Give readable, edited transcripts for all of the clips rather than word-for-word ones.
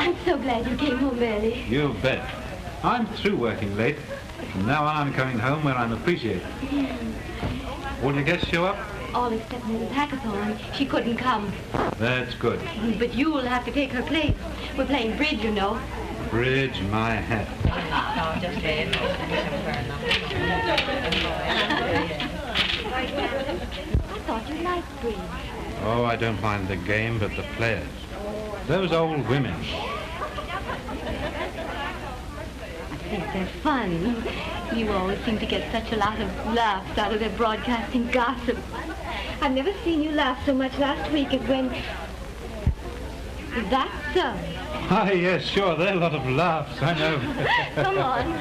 I'm so glad you came home early. You bet. I'm through working late. From now on, I'm coming home where I'm appreciated. All your guests show up? All except Mrs. Hackathorn. She couldn't come. That's good. But you'll have to take her place. We're playing bridge, you know. Bridge my hat. I thought you liked bridge. Oh, I don't mind the game, but the players. Those old women. I think they're fun. You always seem to get such a lot of laughs out of their broadcasting gossip. I've never seen you laugh so much last week as when... Is that so? Ah, yes, sure. There are a lot of laughs, I know. Come on.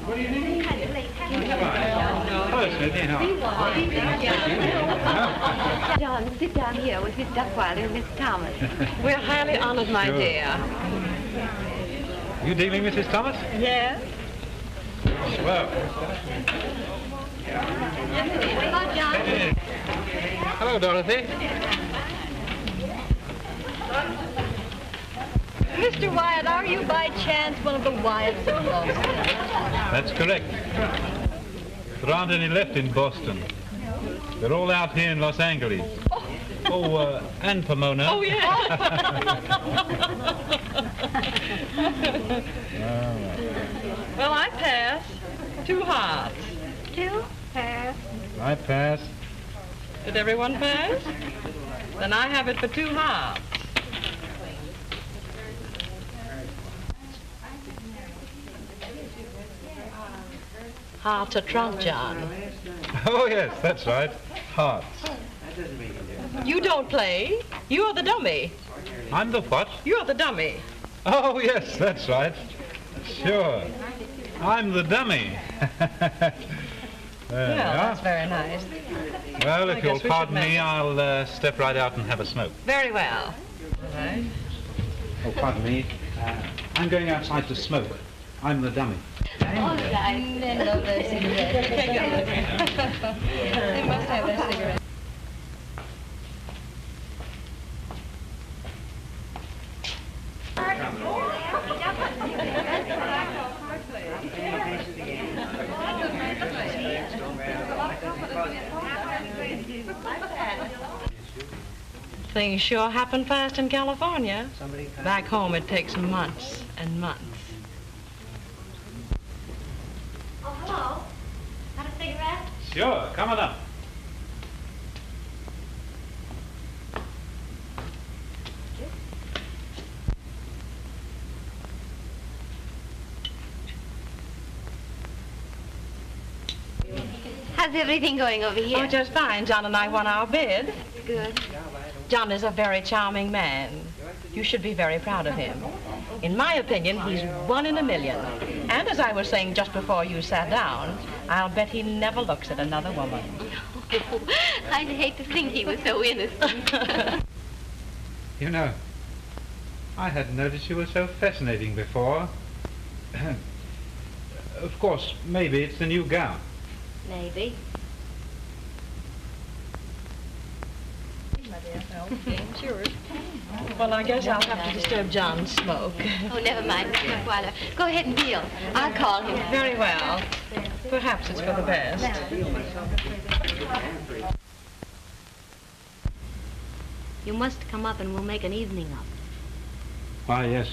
What do you need? Hello, Smithy. John, sit down here with Miss Duckweiler and Miss Thomas. We're highly honored, my dear. You dealing, Mrs. Thomas? Yes. Well. Hello, John. Hello, Dorothy. Mr. Wyatt, are you by chance one of the Wyatts of Boston? That's correct. There aren't any left in Boston. They're all out here in Los Angeles. And Pomona. Oh, yeah. Well, I pass. 2 hearts. 2 pass. I pass. Did everyone pass? Then I have it for 2 hearts. Hearts are trump, John. Oh, yes, that's right. Hearts. You don't play. You're the dummy. I'm the what? You're the dummy. Oh, yes, that's right. Sure. I'm the dummy. Well, that's very nice. Well, I if you'll guess we pardon should me, I'll step right out and have a smoke. Very well. All right. Oh, pardon me. I'm going outside to smoke. I'm the dummy. All right. Men love their cigarettes. They must have their cigarettes. Things sure happen fast in California. Back home it takes months and months. Oh, hello. Got a cigarette? Sure, come on up. How's everything going over here? Oh, just fine. John and I won our bid. Good. John is a very charming man. You should be very proud of him. In my opinion, he's 1 in a million. And as I was saying just before you sat down, I'll bet he never looks at another woman. Oh, I'd hate to think he was so innocent. You know, I hadn't noticed you were so fascinating before. Of course, maybe it's the new gown. Maybe. Well, I guess I'll have to disturb John's smoke. Oh, never mind, Miss Duckweiler. Go ahead and deal. I'll call him. Very well. Perhaps it's for the best. You must come up and we'll make an evening of it. Why, yes.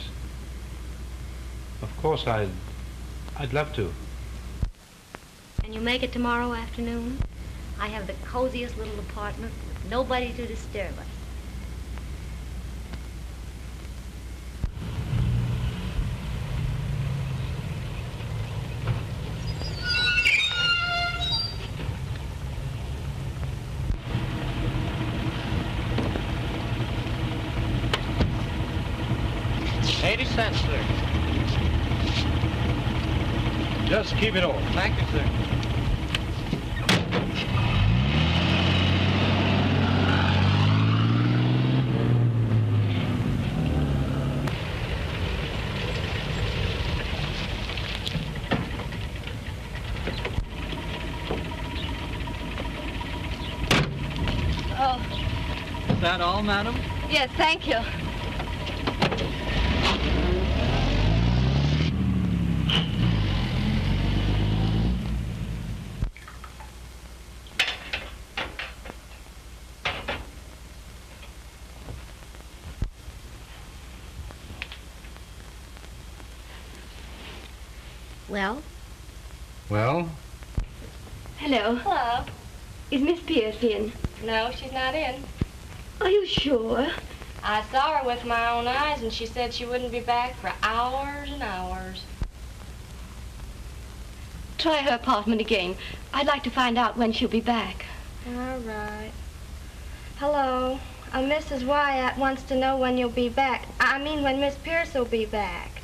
Of course, I'd love to. Can you make it tomorrow afternoon? I have the coziest little apartment with nobody to disturb us. $0.80, sir. Just keep it all. Thank you, sir. Is that all, madam? Yes, thank you. Well? Well? Hello. Hello. Is Miss Pierce in? No, she's not in. Are you sure? I saw her with my own eyes, and she said she wouldn't be back for hours and hours. Try her apartment again. I'd like to find out when she'll be back. All right. Hello. Mrs. Wyatt wants to know when you'll be back. I mean, when Miss Pierce will be back.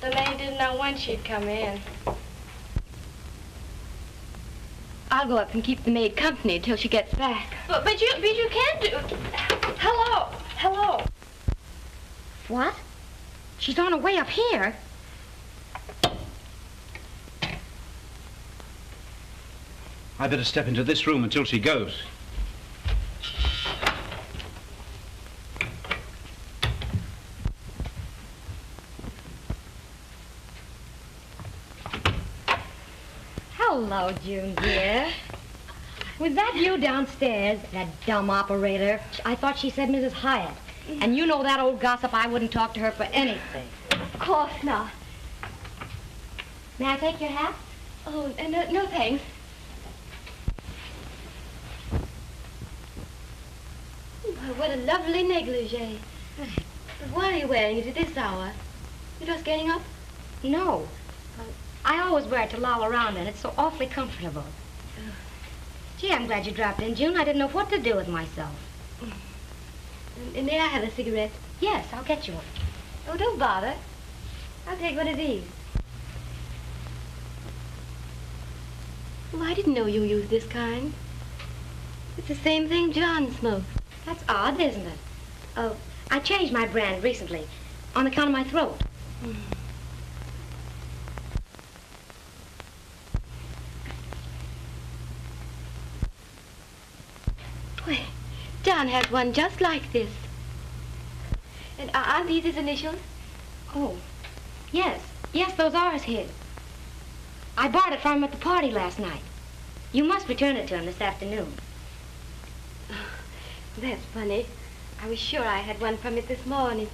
The maid didn't know when she'd come in. I'll go up and keep the maid company till she gets back. But you can't do... Hello. Hello. What? She's on her way up here. I better step into this room until she goes. Hello, June, dear. Was that you downstairs, that dumb operator? I thought she said Mrs. Hyatt. And you know that old gossip, I wouldn't talk to her for anything. Of course not. May I take your hat? Oh, no thanks. Well, what a lovely negligee. But why are you wearing it at this hour? You're just getting up? No. I always wear it to loll around in. It's so awfully comfortable. Gee, I'm glad you dropped in, June. I didn't know what to do with myself. May I have a cigarette? Yes, I'll get you one. Oh, don't bother. I'll take one of these. Oh, I didn't know you used this kind. It's the same thing John smoked. That's odd, isn't it? Oh, I changed my brand recently on account of my throat. Wait, John has one just like this. And aren't these his initials? Oh, yes. Yes, those are his. I bought it from him at the party last night. You must return it to him this afternoon. That's funny. I was sure I had one from it this morning.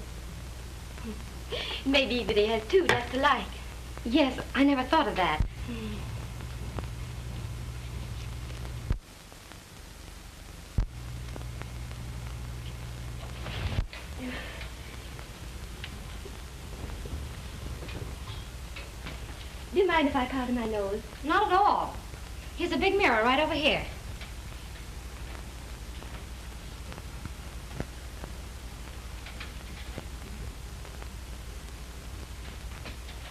Maybe that he has two just alike. Yes, I never thought of that. Do you mind if I powder my nose? Not at all. Here's a big mirror right over here.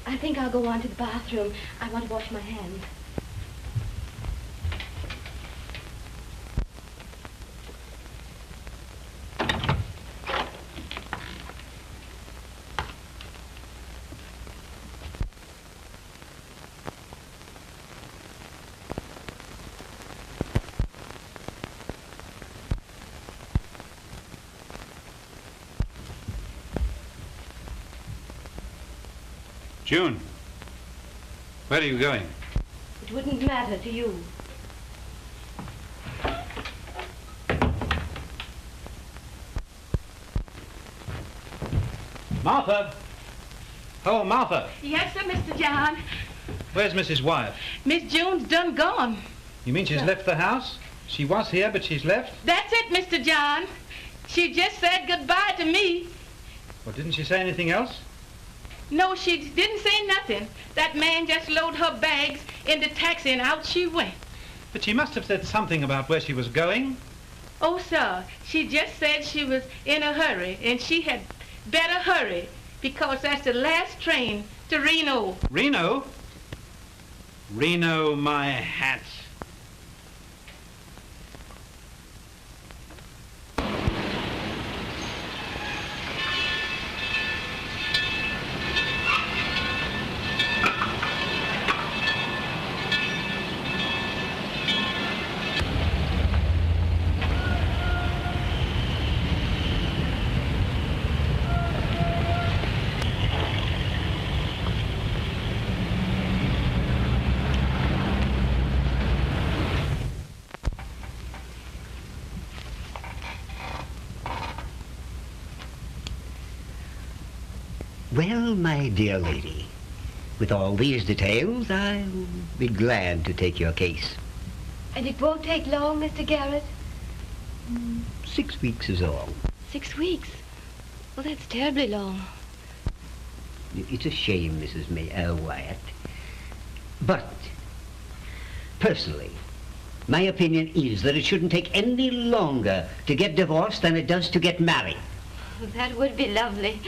I think I'll go on to the bathroom. I want to wash my hands. June, where are you going? It wouldn't matter to you. Martha! Oh, Martha! Yes, sir, Mr. John. Where's Mrs. Wyatt? Miss June's done gone. You mean she's left the house? She was here, but she's left? That's it, Mr. John. She just said goodbye to me. Well, didn't she say anything else? No, she didn't say nothing. That man just loaded her bags in the taxi and out she went. But she must have said something about where she was going. Oh, sir, she just said she was in a hurry and she had better hurry because that's the last train to Reno. Reno? Reno, my hat. Well, my dear lady, with all these details, I'll be glad to take your case. And it won't take long, Mr. Garrett? 6 weeks is all. 6 weeks? Well, that's terribly long. It's a shame, Mrs. Wyatt. But, personally, my opinion is that it shouldn't take any longer to get divorced than it does to get married. That would be lovely.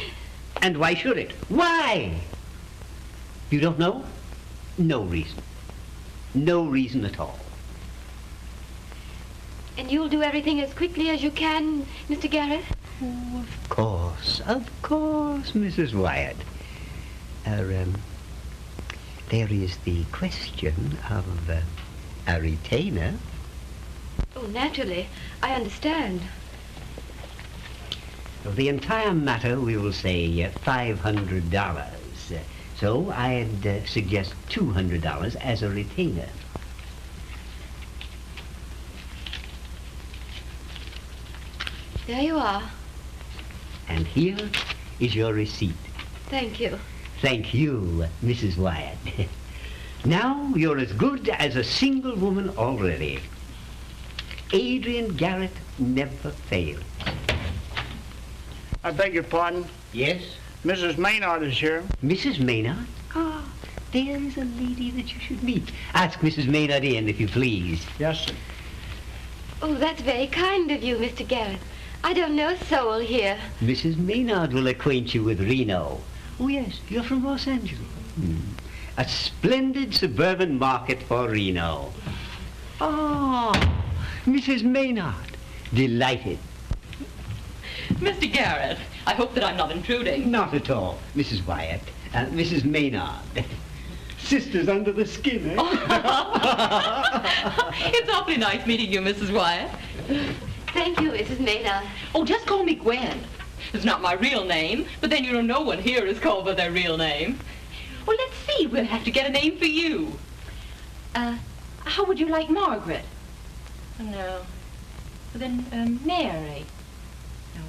And why should it? Why? You don't know? No reason. No reason at all. And you'll do everything as quickly as you can, Mr. Garrett? Oh, of course, Mrs. Wyatt. There is the question of a retainer. Oh, naturally. I understand. Of the entire matter, we will say $500. So I'd suggest $200 as a retainer. There you are. And here is your receipt. Thank you. Thank you, Mrs. Wyatt. Now you're as good as a single woman already. Adrian Garrett never failed. I beg your pardon. Yes? Mrs. Maynard is here. Mrs. Maynard? Ah, there is a lady that you should meet. Ask Mrs. Maynard in, if you please. Yes, sir. Oh, that's very kind of you, Mr. Garrett. I don't know a soul here. Mrs. Maynard will acquaint you with Reno. Oh, yes, you're from Los Angeles. A splendid suburban market for Reno. Oh, Mrs. Maynard. Delighted. Mr. Garrett, I hope that I'm not intruding. Not at all, Mrs. Wyatt. Mrs. Maynard. Sisters under the skin, eh? It's awfully nice meeting you, Mrs. Wyatt. Thank you, Mrs. Maynard. Oh, just call me Gwen. It's not my real name, but then you know no one here is called by their real name. Well, let's see. We'll have to get a name for you. How would you like Margaret? No. Then, Mary. No.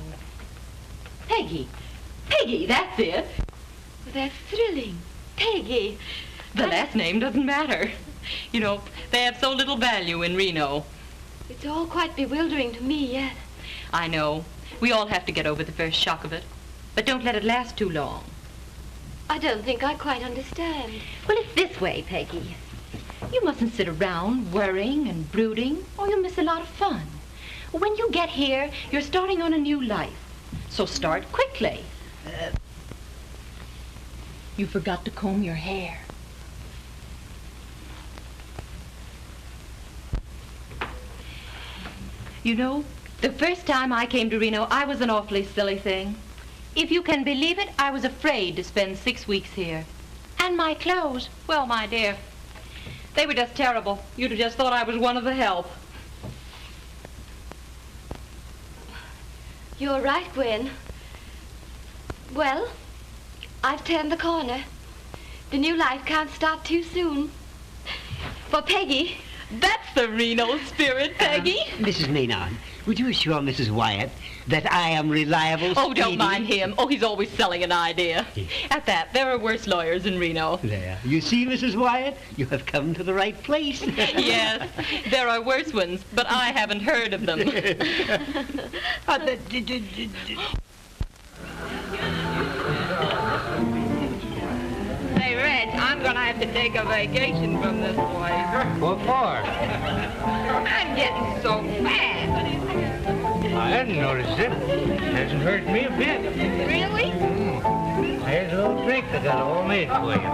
Peggy. Peggy, that's it. Well, that's thrilling. Peggy. The last name doesn't matter. You know, they have so little value in Reno. It's all quite bewildering to me yet. I know. We all have to get over the first shock of it. But don't let it last too long. I don't think I quite understand. Well, it's this way, Peggy. You mustn't sit around worrying and brooding, or you'll miss a lot of fun. When you get here, you're starting on a new life. So start quickly. You forgot to comb your hair. You know, the first time I came to Reno, I was an awfully silly thing. If you can believe it, I was afraid to spend 6 weeks here. And my clothes, well, my dear, they were just terrible. You'd have just thought I was one of the help. You're right, Gwen. Well, I've turned the corner. The new life can't start too soon. For Peggy. That's the Reno spirit, Peggy. Mrs. Maynard, would you assure Mrs. Wyatt that I am reliable, Oh, don't speedy? mind him. Oh, he's always selling an idea. At that, there are worse lawyers in Reno. There. You see, Mrs. Wyatt, you have come to the right place. Yes, there are worse ones, but I haven't heard of them. Hey, Reg, I'm gonna have to take a vacation from this place. What for? I'm getting so fat. I hadn't noticed it. Hasn't hurt me a bit. Really? Here's a little drink I got all made for you.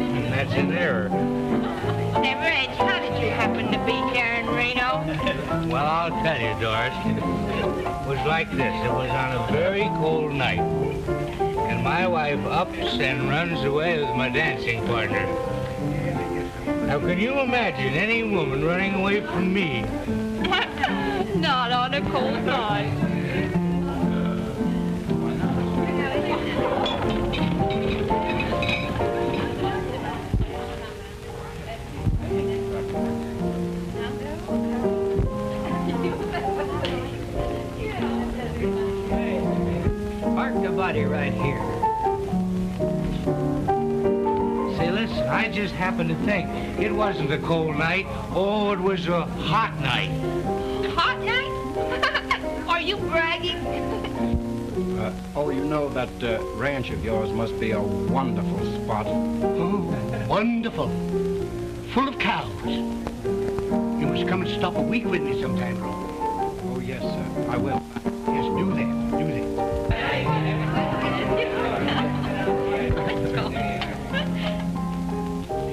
And that's in there. Hey, Reg, how did you happen to be here in Reno? Well, I'll tell you, Doris. It was like this. It was on a very cold night. And my wife ups and runs away with my dancing partner. Now, can you imagine any woman running away from me? Not on a cold night. Park the body right here. I just happened to think it wasn't a cold night. Oh, it was a hot night. Hot night? Are you bragging? Oh, you know that ranch of yours must be a wonderful spot. Oh, wonderful. Full of cows. You must come and stop a week with me sometime, Ron. Oh, yes, sir. I will. Yes, do that. Do that.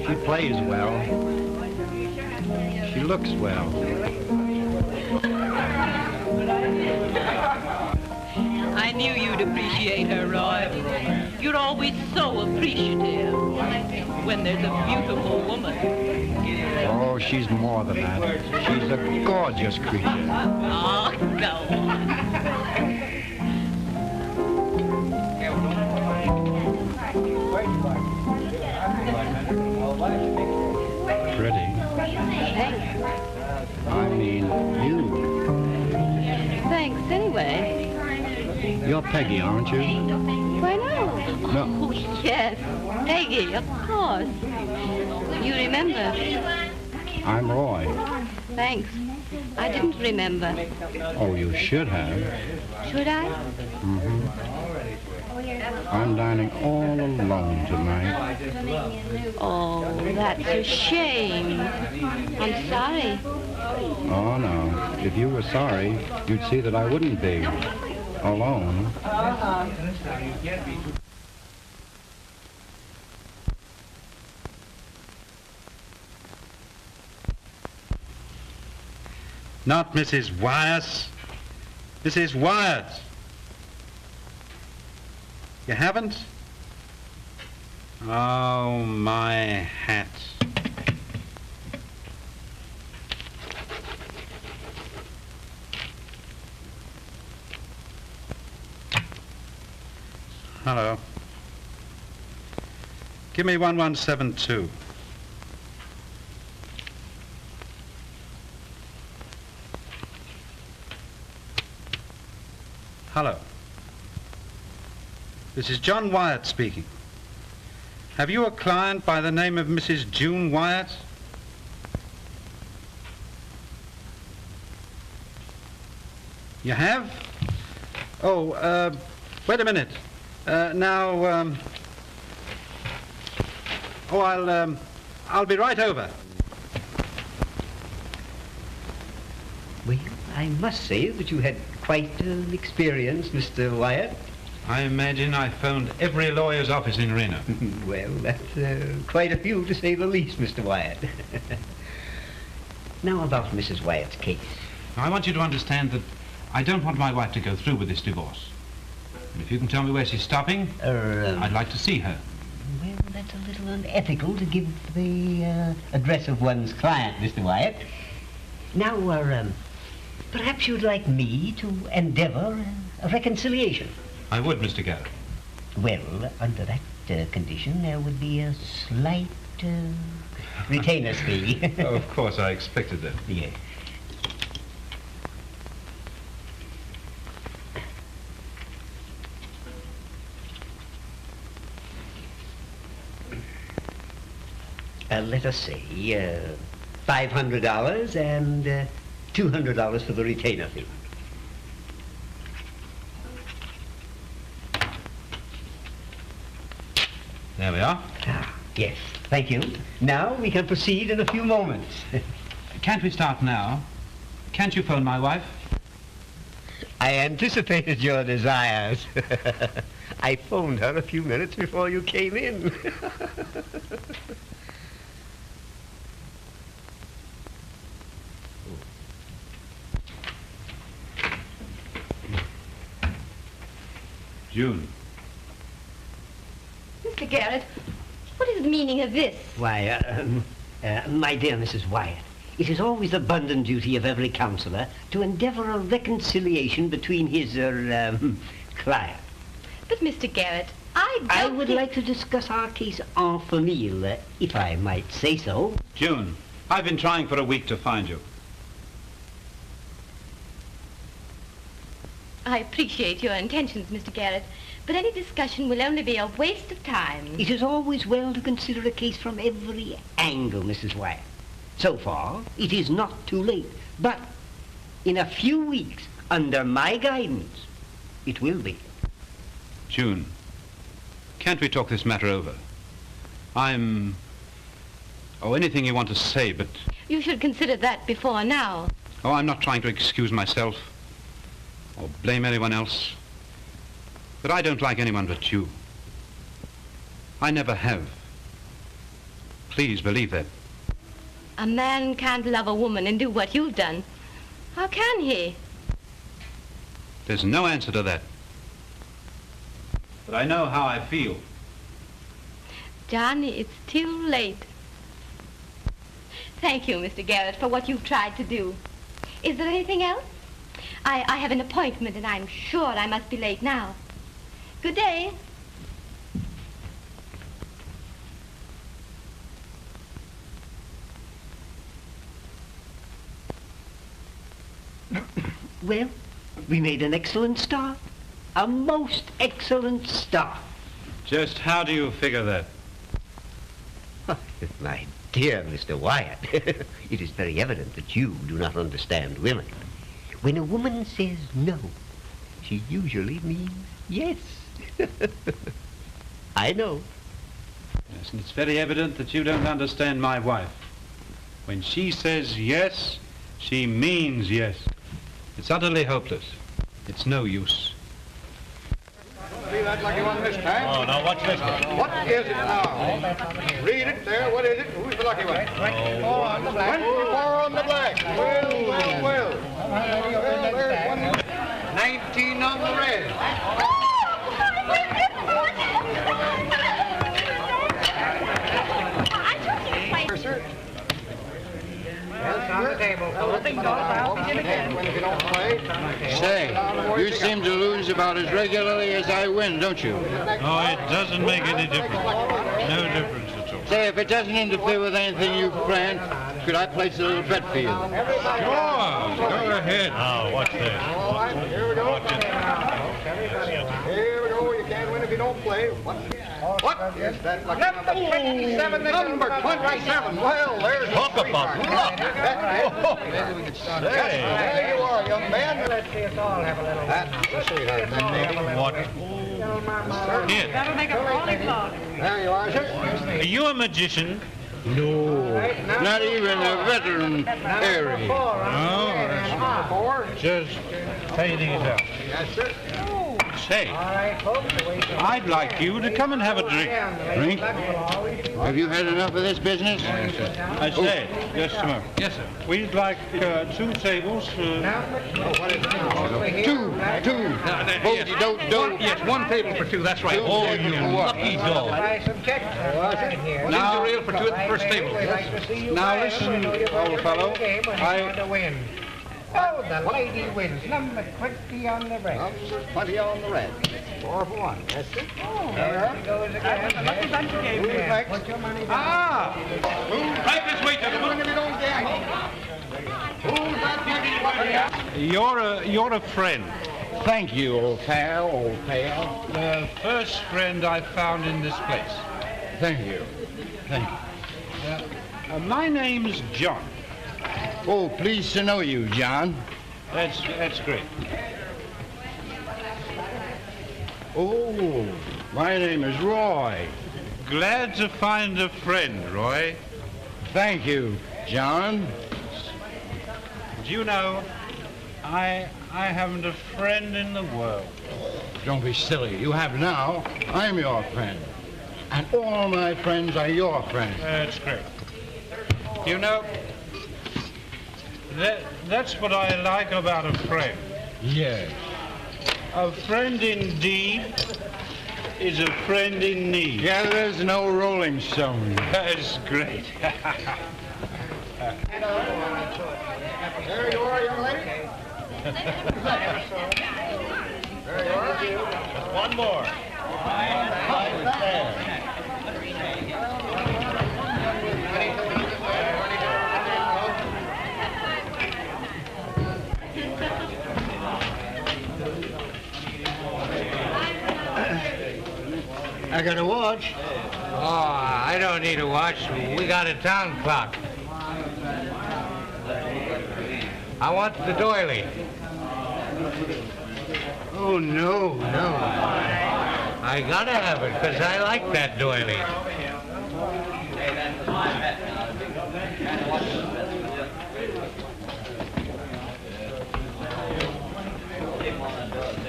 She plays well. She looks well. I knew you'd appreciate her, Roy. You're always so appreciative when there's a beautiful woman. Oh, she's more than that. She's a gorgeous creature. Oh, go on. Pretty. I mean, you. Thanks, anyway. You're Peggy, aren't you? Why, no. No. Oh, yes. Peggy, of course. You remember. I'm Roy. Thanks. I didn't remember. Oh, you should have. Should I? Mm-hmm. I'm dining all alone tonight. Oh, that's a shame. I'm sorry. Oh, no. If you were sorry, you'd see that I wouldn't be alone. Not Mrs. Wyatt. Mrs. Wyatt. You haven't? Oh, my hat. Hello. Give me 1172. Hello. This is John Wyatt speaking. Have you a client by the name of Mrs. June Wyatt? You have? Oh, wait a minute. I'll be right over. Well, I must say that you had quite an experience, Mr. Wyatt. I imagine I phoned every lawyer's office in Reno. Well, that's quite a few to say the least, Mr. Wyatt. Now about Mrs. Wyatt's case. I want you to understand that I don't want my wife to go through with this divorce. And if you can tell me where she's stopping, I'd like to see her. Well, that's a little unethical to give the address of one's client, Mr. Wyatt. Now, perhaps you'd like me to endeavor a reconciliation. I would, Mr. Garrett. Well, under that condition, there would be a slight retainer fee. Oh, of course, I expected that. Yes. Let us say $500 and $200 for the retainer fee. There we are. Ah, yes, thank you. Now we can proceed in a few moments. Can't we start now? Can't you phone my wife? I anticipated your desires. I phoned her a few minutes before you came in. June. Mr. Garrett, what is the meaning of this? Why, my dear Mrs. Wyatt, it is always the bounden duty of every counselor to endeavor a reconciliation between his, client. But, Mr. Garrett, I would like to discuss our case en famille, if I might say so. June, I've been trying for a week to find you. I appreciate your intentions, Mr. Garrett, But any discussion will only be a waste of time. It is always well to consider a case from every angle, Mrs. Wyatt. So far, it is not too late. But in a few weeks, under my guidance, it will be. June, can't we talk this matter over? Anything you want to say, but... You should consider that before now. Oh, I'm not trying to excuse myself or blame anyone else. But I don't like anyone but you. I never have. Please believe that. A man can't love a woman and do what you've done. How can he? There's no answer to that. But I know how I feel. Johnny, it's too late. Thank you, Mr. Garrett, for what you've tried to do. Is there anything else? I have an appointment, and I'm sure I must be late now. Good day. Well, we made an excellent start. A most excellent start. Just how do you figure that? My dear Mr. Wyatt, it is very evident that you do not understand women. When a woman says no, she usually means yes. I know. Yes, and it's very evident that you don't understand my wife. When she says yes, she means yes. It's utterly hopeless. It's no use. See that lucky one this time? Oh, now what's this one? What is it now? Read it there. What is it? Who's the lucky one? 24 on the black. 24 on the black. Well. There's one. 19 on the red. Sir. On the table. Say, you seem to lose about as regularly as I win, don't you? Oh, it doesn't make any difference. No difference at all. Say, if it doesn't interfere with anything you've planned, could I place a little bet for you? Sure, go ahead. Now, what's this? All right, here we go. Here we go. You can't win if you don't play. What is that? Number 27. Number 27. Well, there's Talk about luck. There you are, young man. Let's see us all have a little Let's see her, then, maybe. What? Here. That'll make a brawling clock. There you are, sir. Are you a magician? No, not even a veteran fairy. No, just fading it out. Yes, sir. Say, I'd like you to come and have a drink. Drink? Have you had enough of this business? I say, just a moment. Yes, sir. We'd like 2 tables. What is it? Two. Yes, 1 table for 2, that's right. Two Oh, tables you for what? lucky dog. buy some checks. Now, ginger ale for 2 at the first table. Now listen, old fellow. To win. Oh, the lady wins. Number 20 on the red. Number 20 on the red. 4 for 1. Yes, sir. There she goes again. Lucky bunch you gave me. Put your money down. Ah! Right this way, gentlemen. If you don't gamble. Who's that beauty? You're a friend. Thank you, old pal, The first friend I found in this place. Thank you. My name's John. Oh, pleased to know you, John. That's great. Oh, my name is Roy. Glad to find a friend, Roy. Thank you, John. Do you know, I haven't a friend in the world. Don't be silly. You have now. I'm your friend. And all my friends are your friends. That's great. You know, that's what I like about a friend. Yes. A friend indeed is a friend in need. Yeah, there's no Rolling Stone. That's great. There you are, young lady. There you are. Just one more. I got a watch. Oh, I don't need a watch. We got a town clock. I want the doily. Oh, no. I gotta have it, because I like that doily.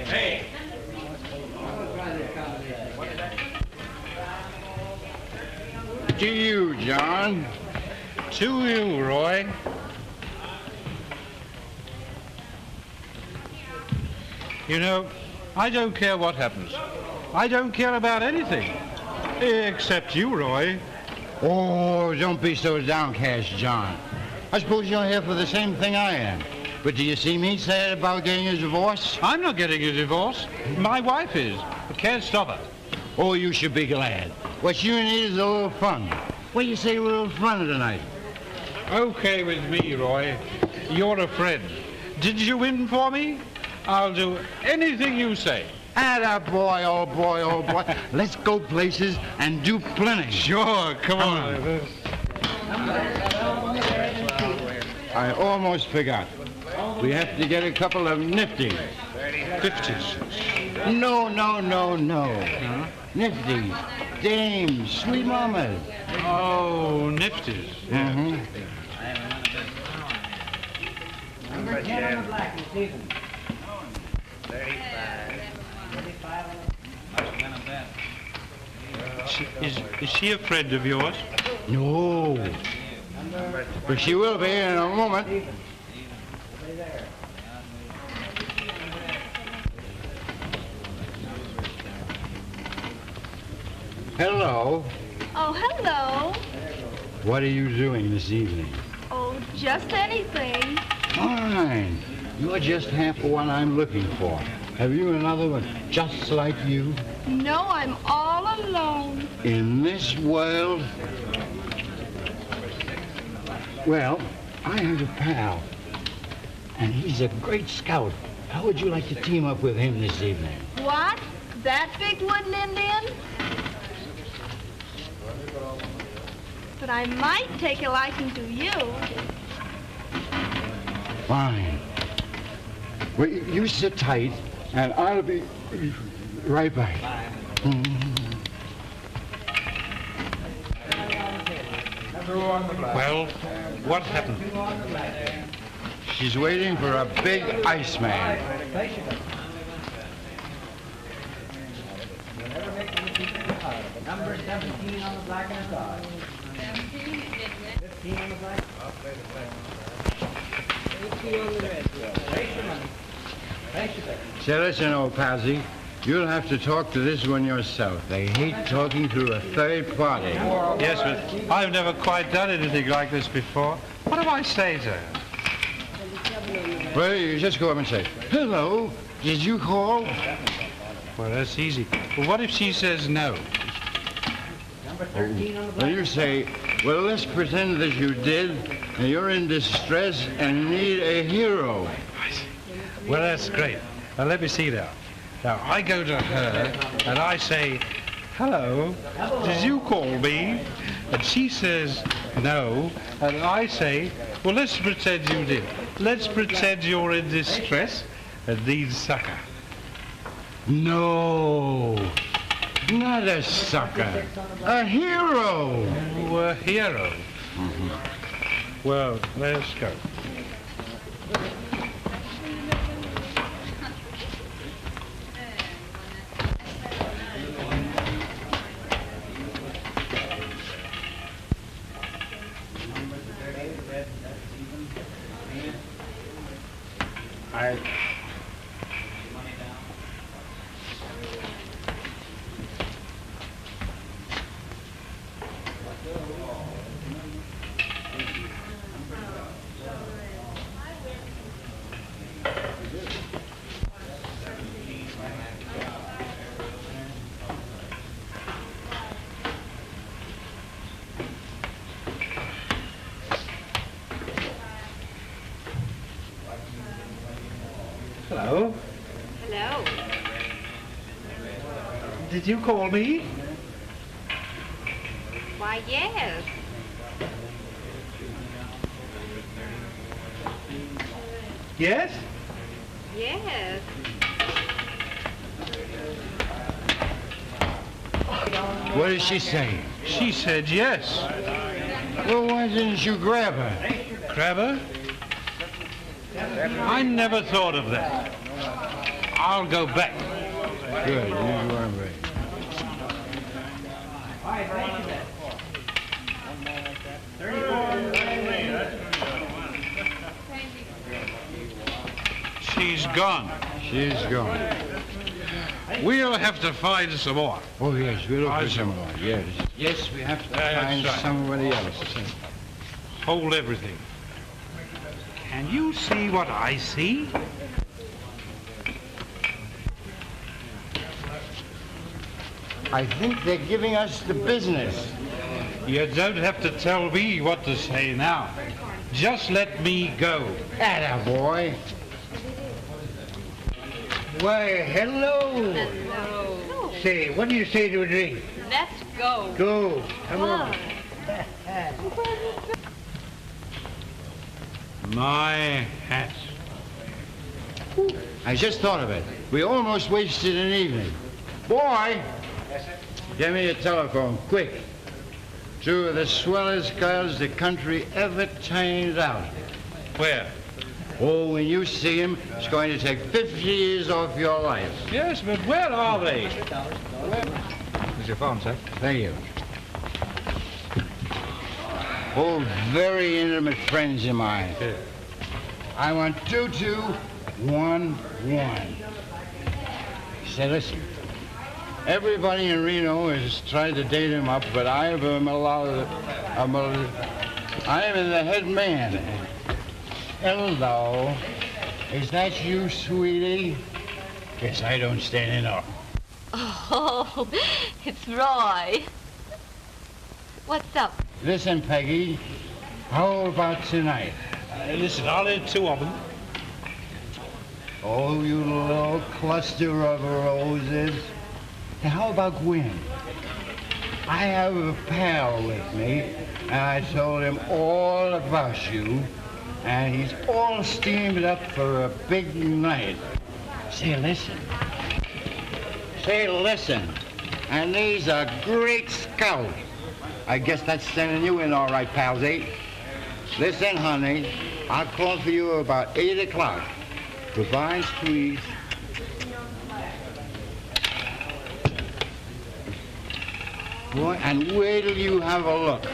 Hey! To you, John. To you, Roy. You know, I don't care what happens. I don't care about anything. Except you, Roy. Oh, don't be so downcast, John. I suppose you're here for the same thing I am. But do you see me sad about getting a divorce? I'm not getting a divorce. My wife is. I can't stop her. Oh, you should be glad. What you need is a little fun. What do you say a little fun tonight? Okay with me, Roy. You're a friend. Did you win for me? I'll do anything you say. Atta boy, oh boy, oh boy. Let's go places and do plenty. Sure, come on. I almost forgot. We have to get a couple of nifties. 50s. No. Huh? Nifties, dames, sweet mamas. Oh, nifties. Yeah. Mm-hmm. Number 10 on the black this season. 35. Is she a friend of yours? No. But she will be in a moment. Hello. Oh, hello. What are you doing this evening? Oh, just anything. Fine. You're just half the one I'm looking for. Have you another one just like you? No, I'm all alone. In this world? Well, I have a pal, and he's a great scout. How would you like to team up with him this evening? What? That big wooden Indian? But I might take a liking to you. Fine. Well, you sit tight, and I'll be right back. Well, what happened? She's waiting for a big Iceman. Number 17 on the black and the dog. 15 on the black. 18 on the red. Place your money. Place your bet. Say, listen, old Pazzy, you'll have to talk to this one yourself. They hate talking through a third party. Yes, but I've never quite done anything like this before. What do I say to her? Well, you just go up and say, hello, did you call? Well, that's easy. Well, what if she says no? Number 13 on the black. Well, you say, well, let's pretend that you did, and you're in distress and need a hero. Well, that's great. Now, let me see now. Now, I go to her, and I say, hello, did you call me? And she says, no, and I say, well, let's pretend you did. Let's pretend you're in distress and need succor. No, not a sucker, a hero. Oh, a hero. Well, let's go. Hello. Hello. Did you call me? Why, yes. Yes? Yes. What did she say? She said yes. Well, why didn't you grab her? Grab her? I never thought of that. I'll go back. Good, you are right. She's gone. She's gone. We'll have to find some more. Oh, yes, we'll look for some more. Yes. Yes, we have to find right. somebody else. Hold everything. Can you see what I see? I think they're giving us the business. You don't have to tell me what to say now. Just let me go. Atta boy. Why, hello. Hello. Say, what do you say to a drink? Let's go. Go. Come on. My hat. I just thought of it. We almost wasted an evening. Boy! Give me a telephone, quick. Two of the swellest girls the country ever turned out. Where? Oh, when you see him, it's going to take 50 years off your life. Yes, but where are they? Here's your phone, sir. Thank you. Oh, very intimate friends of mine. I want 2211. Say, listen. Everybody in Reno has tried to date him up, but I am the head man. Hello. Is that you, sweetie? Guess I don't stand in awe. Oh, it's Roy. What's up? Listen, Peggy, how about tonight? Listen, I'll have two of them. Oh, you little cluster of roses. Now, how about Gwen? I have a pal with me, and I told him all about you, and he's all steamed up for a big night. Say, listen. Say, listen. And he's a great scout. I guess that's sending you in all right, pals, eh? Listen, honey, I'll call for you about 8 o'clock. Goodbye, squeeze. Boy, and wait till you have a look.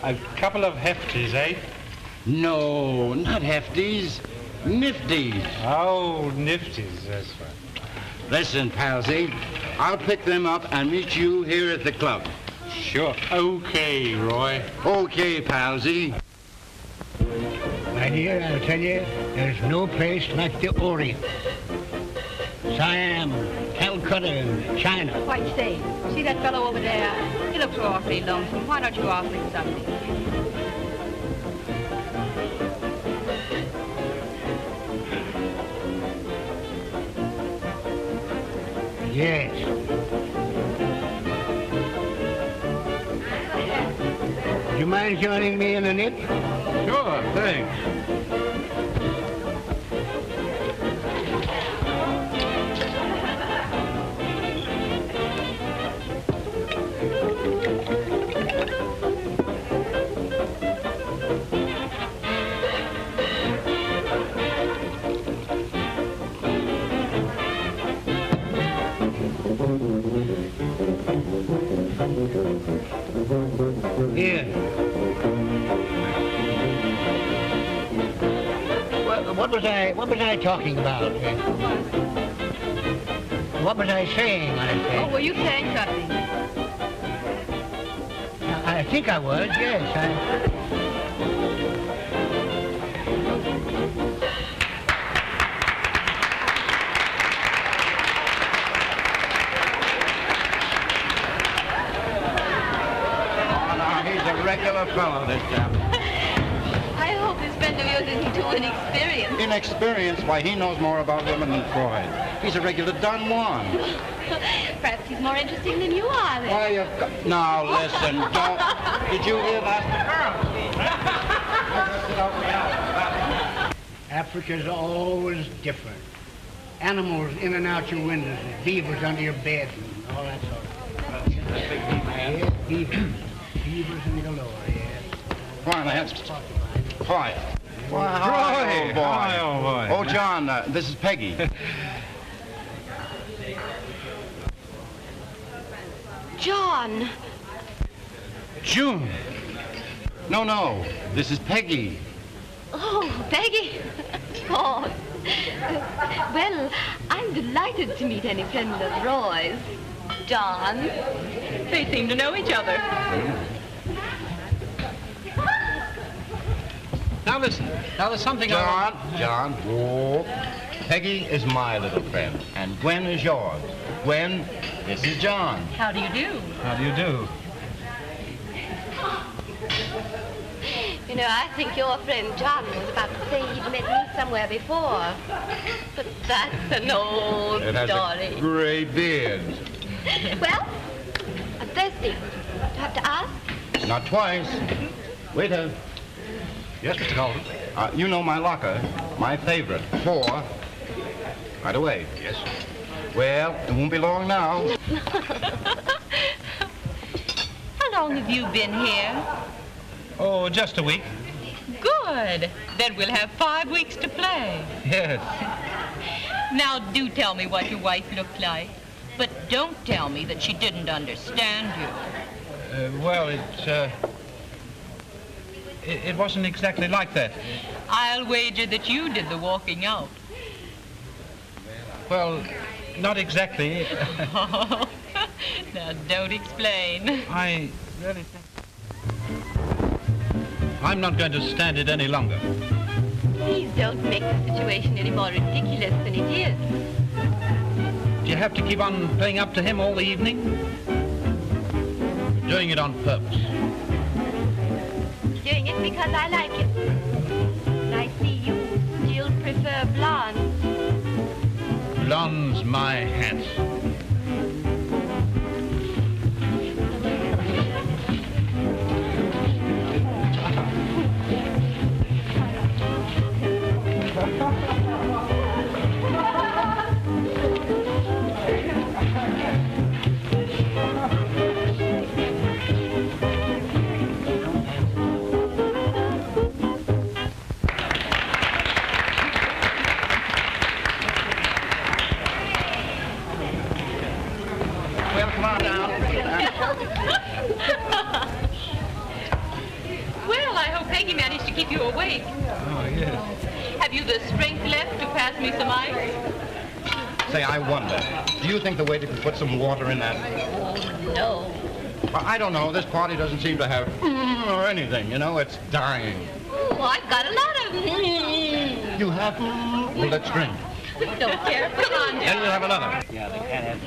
A couple of hefties, eh? No, not hefties. Nifties. Oh, nifties, that's right. Listen, palsy, I'll pick them up and meet you here at the club. Sure. Okay, Roy. Okay, palsy. My dear, I'll tell you, there's no place like the Orient. Siam, Calcutta, China. Why, say, see that fellow over there? He looks awfully lonesome. Why don't you offer him something? Yes. Would you mind joining me in a nip? Sure, thanks. Here. What was I talking about? What was I saying, I say? Oh, were you saying something? I think I was, yes. He's a regular fellow, this chap. I hope this friend of yours isn't too inexperienced. Inexperienced? Why, he knows more about women than Freud. He's a regular Don Juan. Perhaps he's more interesting than you are, then. Why, you've got... Now, listen, don't... Did you hear that? Africa's always different. Animals in and out your windows, and beavers under your bed, and all that sort of stuff. Yeah, beavers. Beavers in galore, yeah. Quiet, lads. Quiet. Why, hi, old boy. Hi, old boy. Oh, John, this is Peggy. John. June. No, this is Peggy. Oh, Peggy. Oh. Well, I'm delighted to meet any friend of Roy's. John. They seem to know each other. Now listen. Now there's something John. Whoa. Peggy is my little friend, and Gwen is yours. Gwen, this is John. How do you do? How do you do? You know, I think your friend John was about to say he'd met me somewhere before. But that's an old It has story. a gray beard. Well, I'm thirsty. Do I have to ask? Not twice. Waiter. Yes, Mr. Carlton. You know my locker, my favorite, 4. Right away. Yes. Well, it won't be long now. How long have you been here? Oh, just a week. Good. Then we'll have 5 weeks to play. Yes. Now, do tell me what your wife looked like. But don't tell me that she didn't understand you. Well, it wasn't exactly like that. I'll wager that you did the walking out. Well, not exactly. Now, don't explain. I really think... I'm not going to stand it any longer. Please don't make the situation any more ridiculous than it is. Do you have to keep on playing up to him all the evening? Doing it on purpose. Doing it because I like it. I see you still prefer blonde. Blonde's my hat. Well, I hope Peggy managed to keep you awake. Oh, yes. Have you the strength left to pass me some ice? Say, I wonder, do you think the waiter could put some water in that? Oh, no. Well, I don't know. This party doesn't seem to have or anything. You know, it's dying. Oh, I've got a lot of... You have? Well, let's drink. Don't care. Put it on, Then we'll have another. Yeah, they can't have...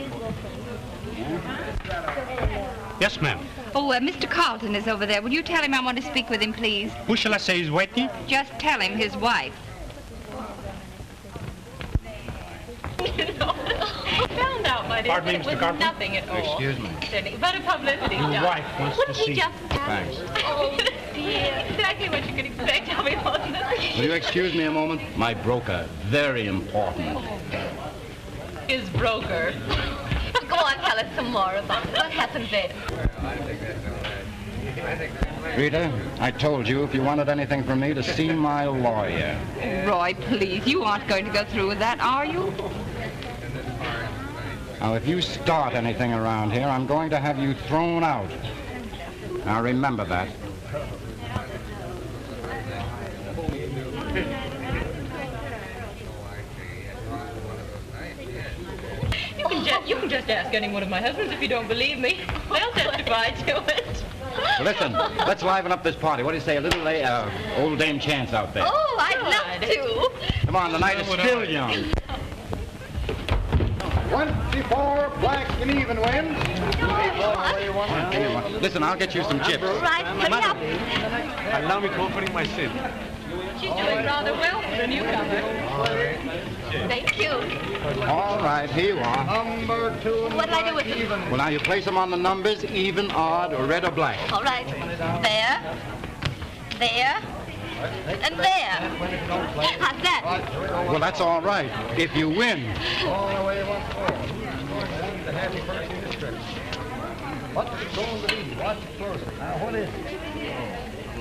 Yes, ma'am. Oh, Mr. Carlton is over there. Will you tell him I want to speak with him, please? Who shall I say is waiting? Just tell him his wife. Found out, my dear. Pardon me, It Mr. was Carpenter? nothing at all. Excuse me. But a publicity Your stunt. wife wants Wouldn't to he see just... Thanks. Oh, dear. Exactly what you could expect of me, wasn't it? Will you excuse me a moment? My broker, very important. His broker. Go on, tell us some more about it. What happened there? Rita, I told you if you wanted anything from me to see my lawyer. Roy, please, you aren't going to go through with that, are you? Now, if you start anything around here, I'm going to have you thrown out. Now, remember that. You can just ask any one of my husbands if you don't believe me. They'll testify to it. Listen, let's liven up this party. What do you say, a little old Dame Chance out there? Oh, I'd love to. Come on, the night is still young. 24 black and even wins. Listen, I'll get you some chips. Right, hurry up. Allow me to offer you my seat. She's doing rather well for a newcomer. Thank you. All right, here you are. Number 2. What'll I do with them? Well, now you place them on the numbers, even, odd, or red or black. All right. There. There. And there. How's that? Well, that's all right, if you win. All the way once more. The happy first indiscretion. What's it going to be? Watch it closer. Now, what is it?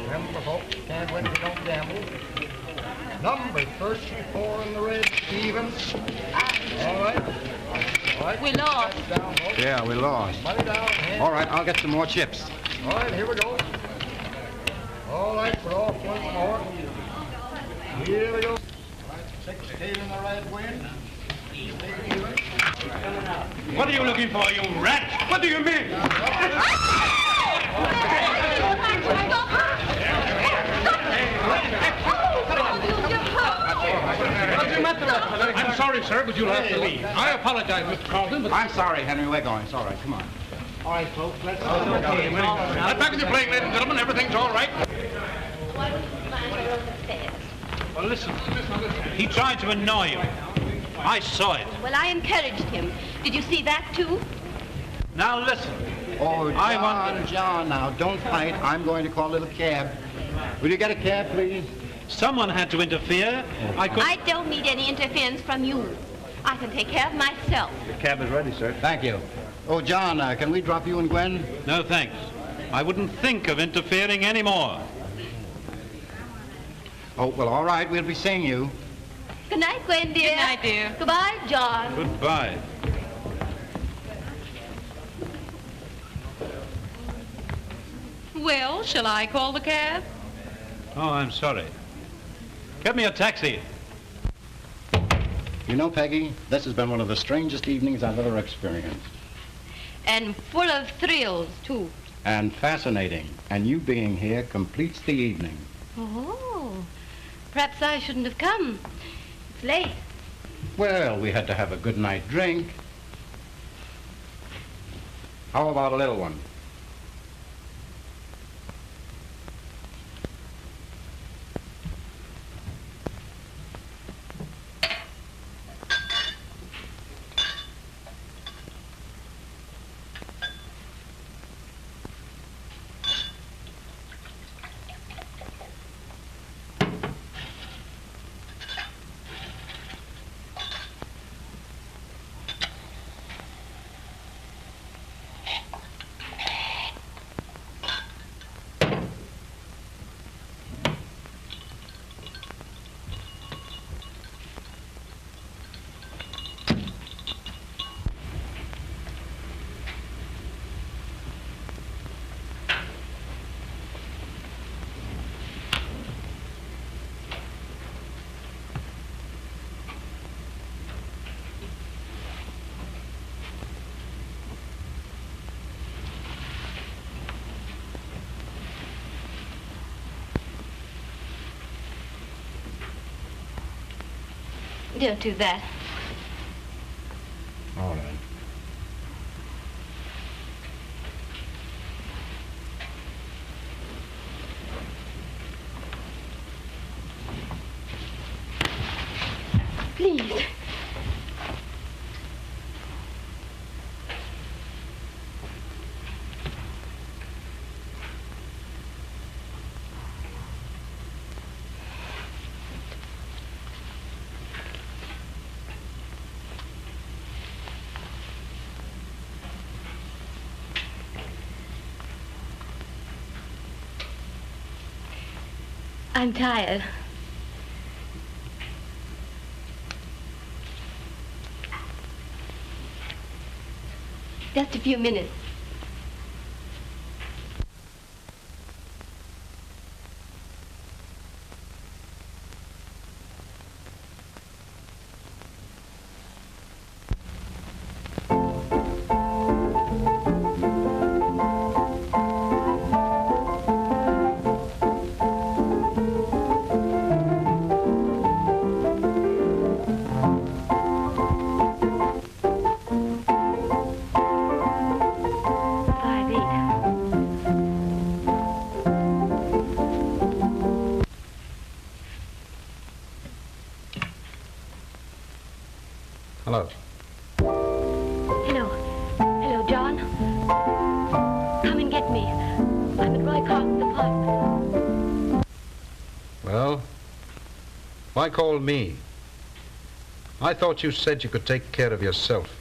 Remember, folks, can't win if you don't gamble. Number 34 in the red, even. All right. All right. We lost. Down, folks. Yeah, we lost. Money down. All right, I'll get some more chips. All right, here we go. All right, we're off once more. Here we go. 16 in the red win. What are you looking for, you rat? What do you mean? I'm sorry, sir, but you'll have to leave. I apologize, Mr. Carlton, but... I'm sorry, Henry. We're going. It's all right. Come on. All right, folks, let's go. Get back with your playing, ladies and gentlemen. Everything's all right. Well, listen. He tried to annoy you. I saw it. Well, I encouraged him. Did you see that, too? Now, listen. Oh, John, now, don't fight. I'm going to call a little cab. Will you get a cab, please? Someone had to interfere. I don't need any interference from you. I can take care of myself. The cab is ready, sir. Thank you. Oh, John, can we drop you and Gwen? No, thanks. I wouldn't think of interfering anymore. Oh, well, all right. We'll be seeing you. Good night, Gwen, dear. Good night, dear. Goodbye, John. Goodbye. Well, shall I call the cab? Oh, I'm sorry. Get me a taxi. You know, Peggy, this has been one of the strangest evenings I've ever experienced. And full of thrills, too. And fascinating. And you being here completes the evening. Oh, perhaps I shouldn't have come. It's late. Well, we had to have a good night drink. How about a little one? Don't do that. All right. Please. I'm tired. Just a few minutes. Hello. Hello. Hello, John. Come and get me. I'm at Roy Carlton's apartment. Well, why call me? I thought you said you could take care of yourself.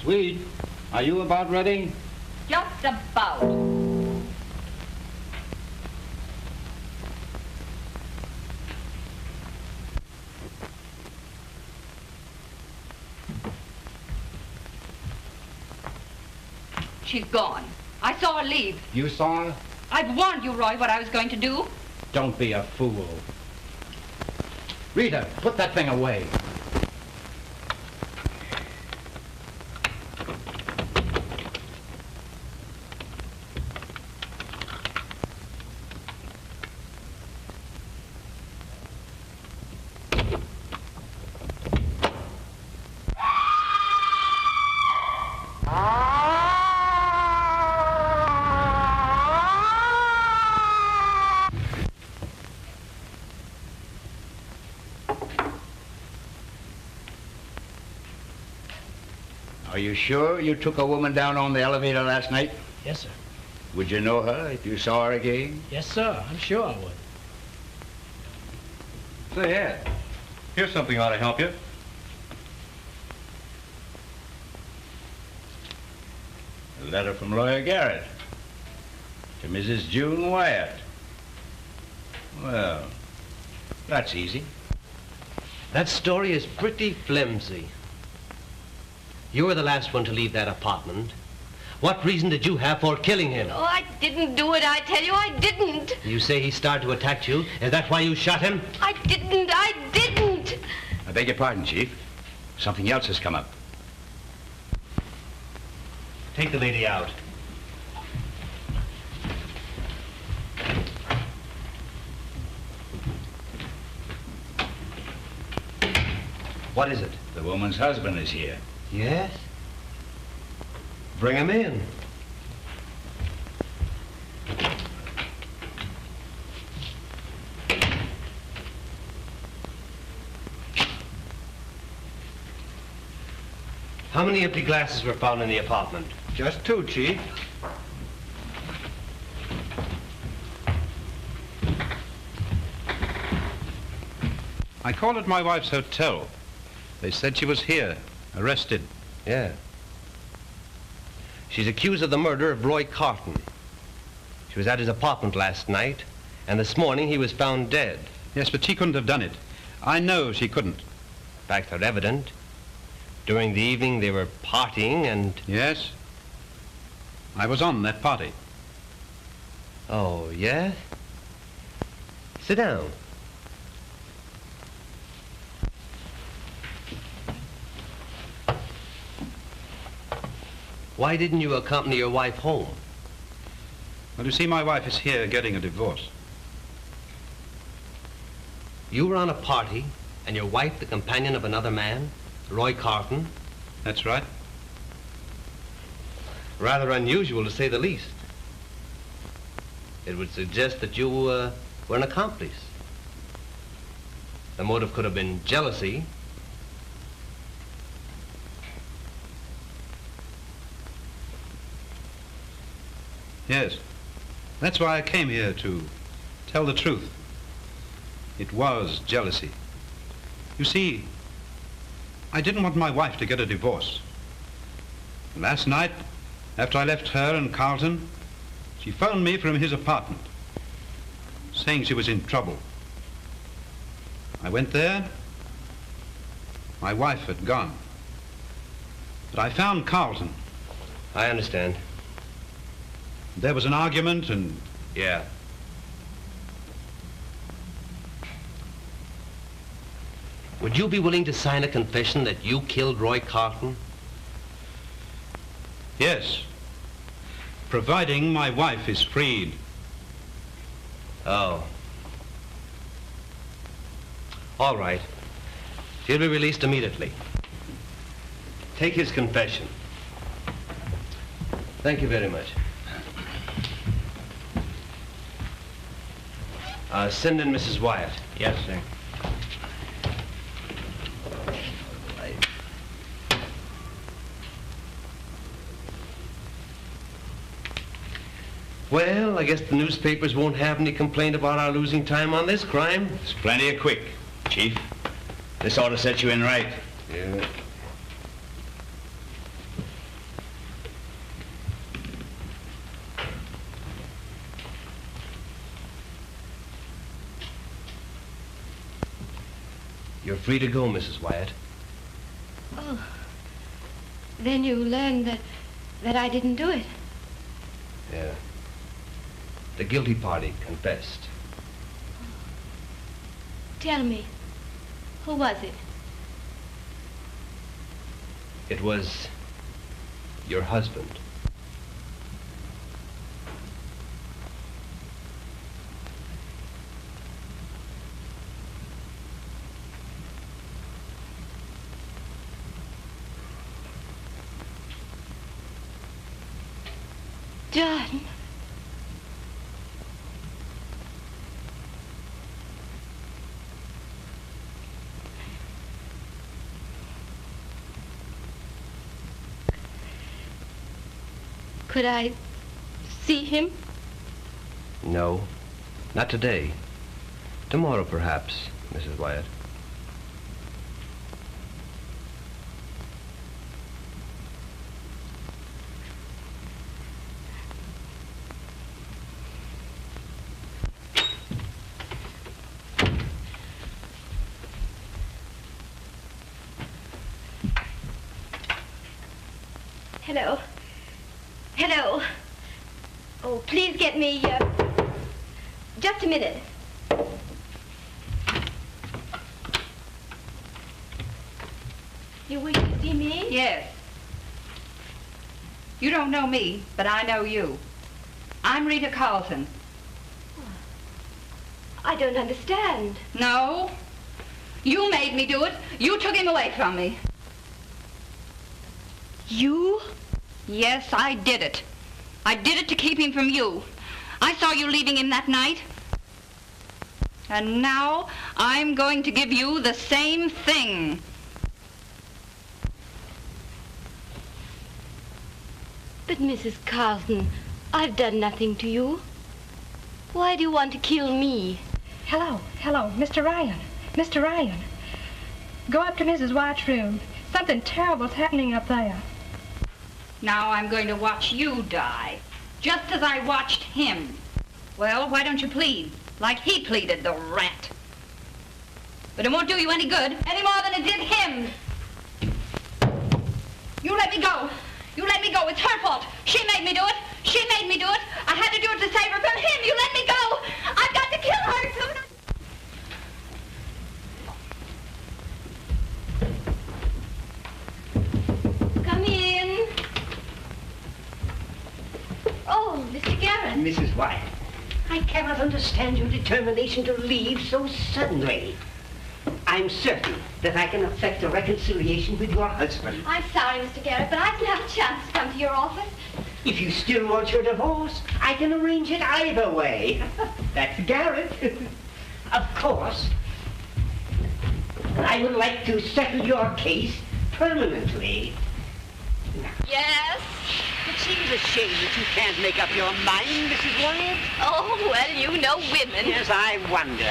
Sweet, are you about ready? Just about. She's gone. I saw her leave. You saw her? I've warned you, Roy, what I was going to do. Don't be a fool. Rita, put that thing away. Are you sure you took a woman down on the elevator last night? Yes, sir. Would you know her if you saw her again? Yes, sir. I'm sure I would. Say, Ed, here's something ought to help you. A letter from Lawyer Garrett to Mrs. June Wyatt. Well, that's easy. That story is pretty flimsy. You were the last one to leave that apartment. What reason did you have for killing him? Oh, I didn't do it. I tell you, I didn't. You say he started to attack you. Is that why you shot him? I didn't. I didn't. I beg your pardon, Chief. Something else has come up. Take the lady out. What is it? The woman's husband is here. Yes? Bring him in. How many empty glasses were found in the apartment? Just 2, Chief. I called at my wife's hotel. They said she was here, arrested. Yeah. She's accused of the murder of Roy Carlton. She was at his apartment last night, and this morning he was found dead. Yes, but she couldn't have done it. I know she couldn't. Facts are evident. During the evening they were partying and... Yes? I was on that party. Oh, yes? Sit down. Why didn't you accompany your wife home? Well, you see, my wife is here getting a divorce. You were on a party, and your wife the companion of another man, Roy Carlton? That's right. Rather unusual, to say the least. It would suggest that you were an accomplice. The motive could have been jealousy. Yes. That's why I came here, to tell the truth. It was jealousy. You see, I didn't want my wife to get a divorce. Last night, after I left her and Carlton, she phoned me from his apartment, saying she was in trouble. I went there. My wife had gone. But I found Carlton. I understand. There was an argument and... Yeah. Would you be willing to sign a confession that you killed Roy Carlton? Yes. Providing my wife is freed. Oh. All right. He'll be released immediately. Take his confession. Thank you very much. Send in Mrs. Wyatt. Yes, sir. Well, I guess the newspapers won't have any complaint about our losing time on this crime. It's plenty of quick, Chief. This ought to set you in right. Yeah. You're free to go, Mrs. Wyatt. Oh. Then you learned that I didn't do it. Yeah. The guilty party confessed. Tell me, who was it? It was your husband. John. Could I see him? No, not today. Tomorrow, perhaps, Mrs. Wyatt. Hello. Hello. Oh, please get me, just a minute. You wish to see me? Yes. You don't know me, but I know you. I'm Rita Carlton. I don't understand. No. You made me do it. You took him away from me. You? Yes, I did it. I did it to keep him from you. I saw you leaving him that night. And now I'm going to give you the same thing. But Mrs. Carlton, I've done nothing to you. Why do you want to kill me? Hello, Mr. Ryan. Mr. Ryan. Go up to Mrs. Wyatt's room. Something terrible's happening up there. Now I'm going to watch you die, just as I watched him. Well, why don't you plead, like he pleaded, the rat? But it won't do you any good, any more than it did him. You let me go. You let me go. It's her fault. She made me do it. She made me do it. I had to do it to save her from him. You let me go. I've got to kill her sooner. Come in. Oh, Mr. Garrett. Mrs. Wyatt, I cannot understand your determination to leave so suddenly. I'm certain that I can effect a reconciliation with your husband. I'm sorry, Mr. Garrett, but I didn't have a chance to come to your office. If you still want your divorce, I can arrange it either way. That's Garrett. Of course, I would like to settle your case permanently. Yes? It seems a shame that you can't make up your mind, Mrs. Wyatt. Oh, well, you know women. Yes, I wonder.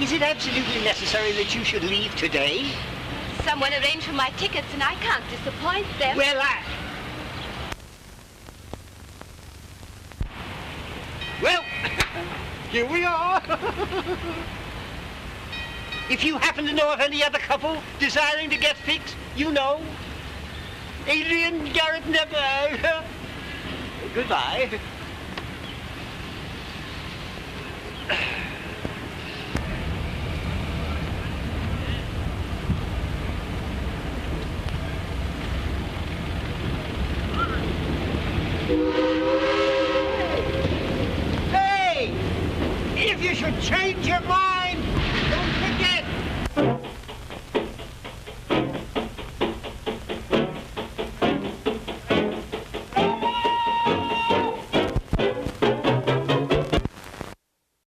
Is it absolutely necessary that you should leave today? Someone arranged for my tickets, and I can't disappoint them. Well, Well, here we are. If you happen to know of any other couple desiring to get fixed, you know. Adrian, Garrett, never. Goodbye. Hey! If you should change your mind,